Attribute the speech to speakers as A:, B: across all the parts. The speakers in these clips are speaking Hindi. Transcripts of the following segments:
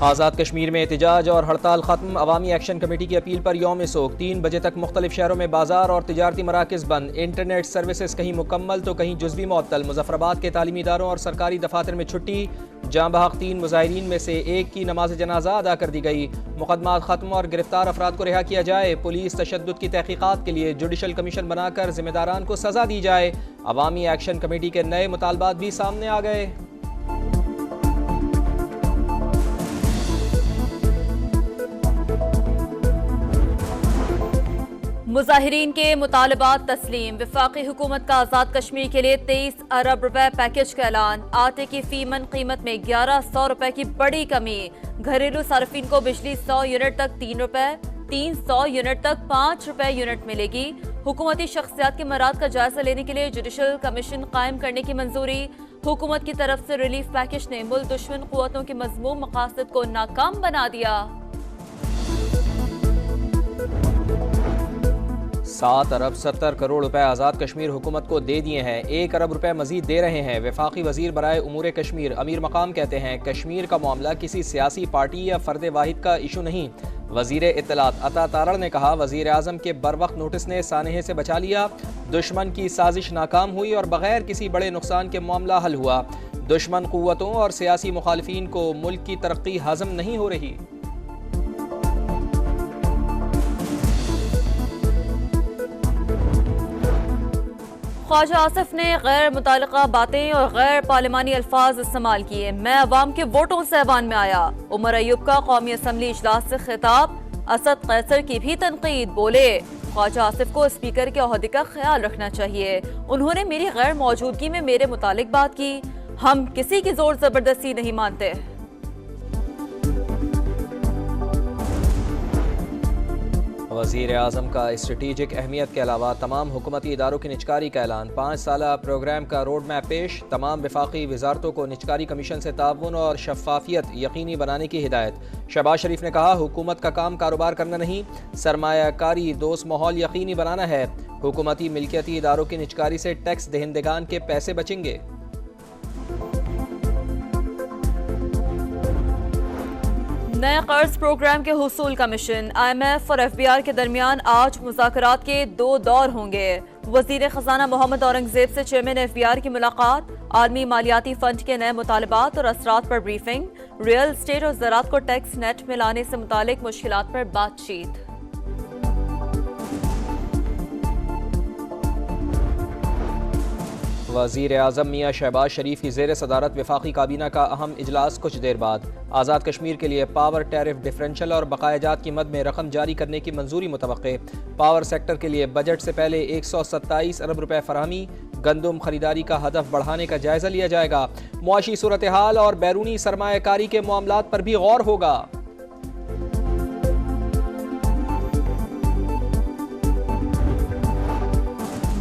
A: आज़ाद कश्मीर में एहतजाज और हड़ताल खत्म। अवामी एक्शन कमेटी की अपील पर यौम सोग 3 बजे तक मुख्तलिफ शहरों में बाजार और तिजारती मराकज़ बंद। इंटरनेट सर्विसेज कहीं मुकम्मल तो कहीं जुज़वी मुअत्तल। मुजफ्फराबाद के तालीमी इदारों और सरकारी दफातर में छुट्टी। जाँ बहक 3 मुजाहिरीन में से एक की नमाज जनाजा अदा कर दी गई। मुकदमात खत्म और गिरफ्तार अफराद को रिहा किया जाए। पुलिस तशद्दुद की तहकीकात के लिए जुडिशल कमीशन बनाकर जिम्मेदारान को सजा दी जाए। अवामी एक्शन कमेटी के नए मुतालबात भी सामने आ गए।
B: मुजाहिरीन के मुतालबात तस्लीम। वफाकी हुकूमत का आज़ाद कश्मीर के लिए 23 अरब रुपए पैकेज का ऐलान। आटे की फीमन कीमत में 1100 रुपए की बड़ी कमी। घरेलू सार्फिन को बिजली 100 यूनिट तक 3 रुपए, 300 यूनिट तक 5 रुपए यूनिट मिलेगी। हुकूमती शख्सियात के मराद का जायजा लेने के लिए जुडिशल कमीशन कायम करने की मंजूरी। हुकूमत की तरफ से रिलीफ पैकेज ने मुल्क दुश्मन कुव्वतों के मज़मूम मकासद को नाकाम बना दिया।
A: 7 अरब 70 करोड़ रुपए आज़ाद कश्मीर हुकूमत को दे दिए हैं। 1 अरब रुपए मजीद दे रहे हैं। वफाकी वजीर बराए उमूर कश्मीर अमीर मकाम कहते हैं कश्मीर का मामला किसी सियासी पार्टी या फर्द वाहिद का इशू नहीं। वजीर इत्तलात अता तारड़ ने कहा वजीर आजम के बरवक्त नोटिस ने सानहे से बचा लिया। दुश्मन की साजिश नाकाम हुई और बगैर किसी बड़े नुकसान के मामला हल हुआ। दुश्मन कुव्वतों और सियासी मुखालिफिन को मुल्क की तरक्की हजम नहीं हो रही।
B: ख्वाजा आसिफ ने गैर मुताल्लिका बातें और गैर पार्लिमानी अल्फाज इस्तेमाल किए। मैं अवाम के वोटों से ऐवान में आया। उमर अयूब का कौमी असम्बली इजलास से खिताब। असद कैसर की भी तनकीद। बोले ख्वाजा आसिफ को स्पीकर के ओहदे का ख्याल रखना चाहिए। उन्होंने मेरी गैर मौजूदगी में मेरे मुतालिक बात की। हम किसी की जोर जबरदस्ती नहीं मानते।
A: वज़ीर आज़म का स्ट्रेटेजिक अहमियत के अलावा तमाम हुकूमती इदारों की निचकारी का ऐलान। 5 साला प्रोग्राम का रोड मैप पेश। तमाम वफाकी वजारतों को निचकारी कमीशन से ताउन और शफाफियत यकीनी बनाने की हिदायत। शहबाज शरीफ ने कहा हुकूमत का काम कारोबार करना नहीं, सरमायाकारी दोस्त माहौल यकीनी बनाना है। हुकूमती मिल्कियती इदारों की निचकारी से टैक्स दहिंदगान के पैसे बचेंगे।
B: नए कर्ज प्रोग्राम के हुसूल का मिशन। IMF और FBR के दरमियान आज मुज़ाकरात के 2 दौर होंगे। वज़ीर खजाना मोहम्मद औरंगजेब से चेयरमैन FBR की मुलाकात। आलमी मालियाती फंड के नए मुतालबात और असरात पर ब्रीफिंग। रियल एस्टेट और ज़राअत को टैक्स नेट में लाने से मुतालिक मुश्किलात पर बातचीत।
A: वज़ीर आज़म मियाँ शहबाज शरीफ की ज़ेर सदारत वफाकी काबीना का अहम इजलास कुछ देर बाद। आज़ाद कश्मीर के लिए पावर टैरिफ डिफरेंशल और बकायाजात की मद में रकम जारी करने की मंजूरी मुतवक्के। पावर सेक्टर के लिए बजट से पहले 127 अरब रुपए फराहमी। गंदम खरीदारी का हदफ बढ़ाने का जायजा लिया जाएगा। मुआशी सूरत हाल और बैरूनी सरमायाकारी के मामलात पर भी गौर होगा।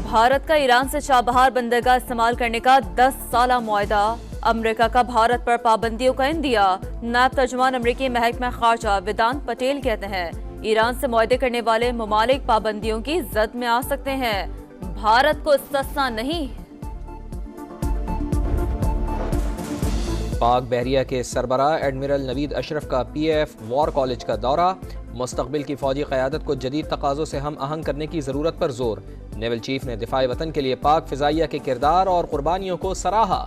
B: भारत का ईरान से चाबहार बंदरगाह इस्तेमाल करने का 10 साला मुआहदा। अमेरिका का भारत पर पाबंदियों का इंदिया। नायब तर्जुमान अमेरिकी महकमा खारजा वेदांत पटेल कहते हैं ईरान से मुआहदे करने वाले ममालिक पाबंदियों की जद में आ सकते हैं, भारत को इस्तिस्ना नहीं।
A: पाक बहरिया के सरबराह एडमिरल नवीद अशरफ का PAF वॉर कॉलेज का दौरा। मुस्तकबिल की फौजी क़यादत को जदीद तकाज़ों से हम आहंग करने की ज़रूरत पर जोर। नेवल चीफ ने दिफाई वतन के लिए पाक फ़िज़ाइया के किरदार और कुर्बानियों को सराहा।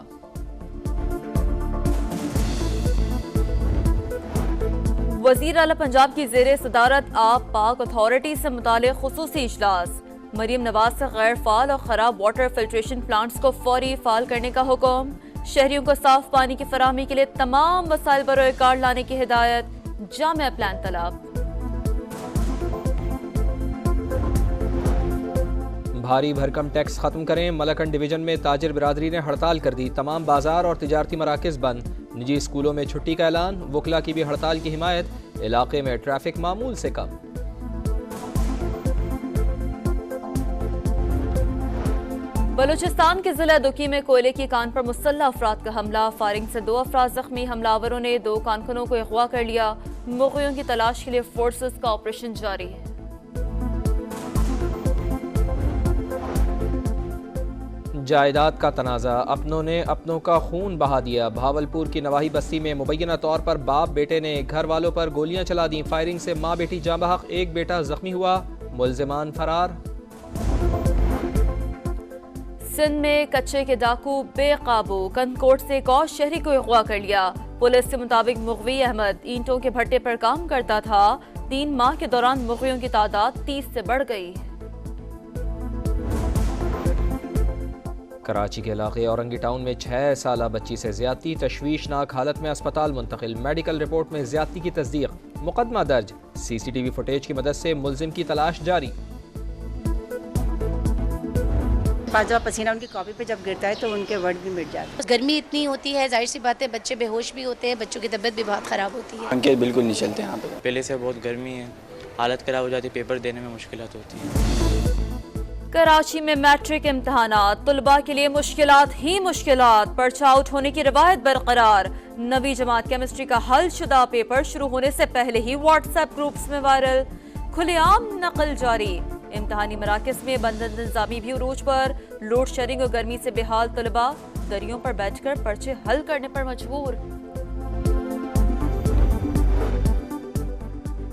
B: वज़ीर आला पंजाब की ज़ेरे सदारत आप पाक अथॉरिटी से मुतालिक खुसूसी इजलास। मरीम नवाज से गैर फाल और ख़राब वाटर फिल्ट्रेशन प्लांट्स को फौरी फाल करने का हुक्म। शहरियों को साफ पानी की फराहमी के लिए तमाम वसाइल बरोए कार लाने की हिदायत। जामिया प्लान तलब।
A: भारी भरकम टैक्स खत्म करें। मलकन डिवीजन में ताजिर बिरादरी ने हड़ताल कर दी। तमाम बाजार और तिजारती मराकज़ बंद। निजी स्कूलों में छुट्टी का ऐलान। वकला की भी हड़ताल की हिमायत। इलाके में ट्रैफिक मामूल से कम।
B: बलूचिस्तान के जिला दुकी में कोयले की कान पर मुसल्लह अफराद का हमला। फायरिंग से 2 अफराद जख्मी। हमलावरों ने 2 कारकुनों को अगवा कर लिया। मुग़ियों की तलाश के लिए फोर्सेस का ऑपरेशन जारी है।
A: जायदाद का तनाज़ा, अपनों ने अपनों का खून बहा दिया। भावलपुर की नवाही बस्ती में मुबैना तौर पर बाप बेटे ने घर वालों पर गोलियां चला दी। फायरिंग से माँ बेटी जाँ बहक, एक बेटा जख्मी हुआ, मुल्जिमान फरार।
B: सिंध में कच्चे के डाकू बेकाबू, कनकोट से एक और शहरी को अगवा कर लिया। पुलिस के मुताबिक मुगवी अहमद ईंटों के भट्टे पर काम करता था। 3 माह के दौरान मुगवियों की तादाद 30 से बढ़ गई।
A: कराची के इलाके औरंगी टाउन में 6 साला बच्ची से ज्यादती, तशवीशनाक हालत में अस्पताल मुंतकिल। मेडिकल रिपोर्ट में ज्यादती की तस्दीक, मुकदमा दर्ज। CCTV फुटेज की मदद से मुल्जिम की तलाश जारी।
C: बाजवा पसीना उनकी कॉपी पे जब गिरता है तो उनके वर्ड भी मिट जाते हैं।
D: गर्मी इतनी होती है, जाहिर सी बात है बच्चे बेहोश भी होते हैं, बच्चों की तबीयत भी बहुत ख़राब होती है।
E: पंखे बिल्कुल नहीं चलते यहाँ पे।
F: पहले से बहुत गर्मी है, हालत ख़राब हो जाती है, पेपर देने में मुश्किलात होती है।
B: कराची में मैट्रिक इम्तहानात, तुलबा के लिए मुश्किलात ही मुश्किलात। पर्चा आउट होने की रवायत बरकरार। नवी जमात केमिस्ट्री का हल शुदा पेपर शुरू होने से पहले ही व्हाट्सएप ग्रुप्स में वायरल। खुलेआम नकल जारी। इम्तहानी मराकज़ में बंद इंतजामी भी उरूज पर। लोड शेडिंग और गर्मी से बेहाल तलबा दरियों पर बैठकर पर्चे हल करने पर मजबूर।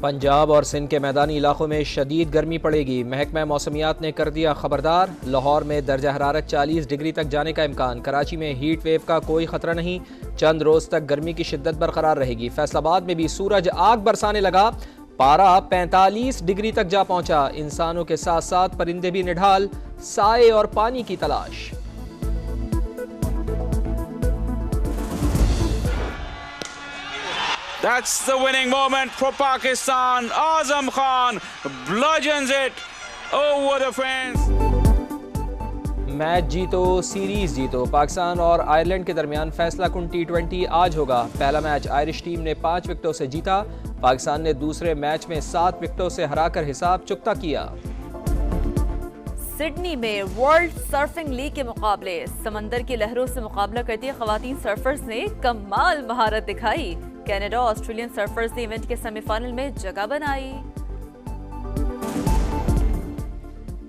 A: पंजाब और सिंध के मैदानी इलाकों में शदीद गर्मी पड़ेगी। महकमा मौसमियात ने कर दिया खबरदार। लाहौर में दर्जा हरारत 40 डिग्री तक जाने का इम्कान। कराची में हीट वेव का कोई खतरा नहीं। चंद रोज तक गर्मी की शिद्दत बरकरार रहेगी। फैसलाबाद में भी सूरज आग बरसाने लगा। पारा 45 डिग्री तक जा पहुंचा। इंसानों के साथ साथ परिंदे भी निढाल, साए और पानी की तलाश।
G: That's the winning moment for Pakistan. Azam Khan bludgeons it over the fence.
A: Match जीतो, सीरीज जीतो। पाकिस्तान और आयरलैंड के दरमियान फैसला कुन T20 आज होगा। पहला मैच आयरिश टीम ने 5 विकेटों से जीता। पाकिस्तान ने दूसरे मैच में 7 विकेटों से हराकर हिसाब चुकता किया।
B: सिडनी में वर्ल्ड सर्फिंग लीग के मुकाबले, समंदर की लहरों से मुकाबला करती खवातीन सर्फर्स ने कमाल महारत दिखाई। कनाडा और ऑस्ट्रेलियन सर्फर्स ने इवेंट के सेमीफाइनल में जगह बनाई।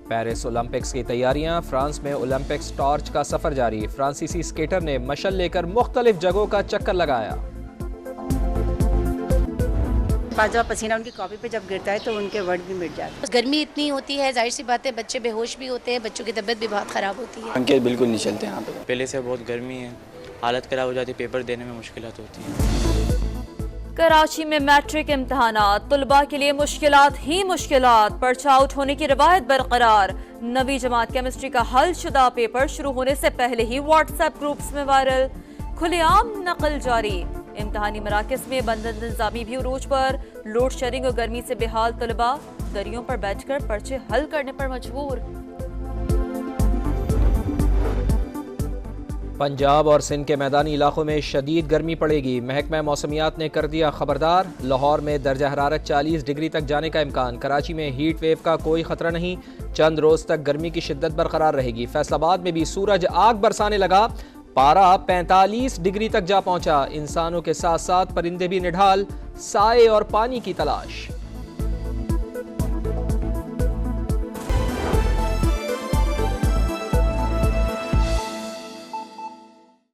A: पेरिस ओलंपिक्स की तैयारियां, फ्रांस में ओलंपिक्स टॉर्च का सफर जारी। फ्रांसीसी स्केटर ने मशल लेकर मुख्तलिफ जगहों का चक्कर लगाया।
C: बाजवा पसीना उनकी कॉपी पे जब गिरता है तो उनके वर्ड भी मिट जाते हैं।
D: गर्मी इतनी होती है, जाहिर सी बात है बच्चे बेहोश भी होते हैं, बच्चों की तबीयत भी बहुत ख़राब होती है।
E: पंखे बिल्कुल नहीं चलते यहाँ पे।
F: पहले से बहुत गर्मी है, हालत ख़राब हो जाती है, पेपर देने में मुश्किलात होती है।
B: कराची में मैट्रिक इम्तहानात, तुलबा के लिए मुश्किलात ही मुश्किलात। पर्चा आउट होने की रवायत बरकरार। नवी जमात केमिस्ट्री का हल शुदा पेपर शुरू होने से पहले ही व्हाट्सएप ग्रुप्स में वायरल। खुलेआम नकल जारी। इम्तहानी मराकज़ में बंद इंतजामी भी उरूज पर। लोड शेडिंग और गर्मी से बेहाल तलबा दरियों पर बैठकर पर्चे हल करने पर मजबूर।
A: पंजाब और सिंध के मैदानी इलाकों में शदीद गर्मी पड़ेगी। महकमा मौसमियात ने कर दिया खबरदार। लाहौर में दर्जा हरारत 40 डिग्री तक जाने का इम्कान। कराची में हीट वेव का कोई खतरा नहीं। चंद रोज तक गर्मी की शिद्दत बरकरार रहेगी। फैसलाबाद में भी सूरज आग बरसाने लगा। पारा 45 डिग्री तक जा पहुंचा। इंसानों के साथ साथ परिंदे भी निढाल, साए और पानी की तलाश।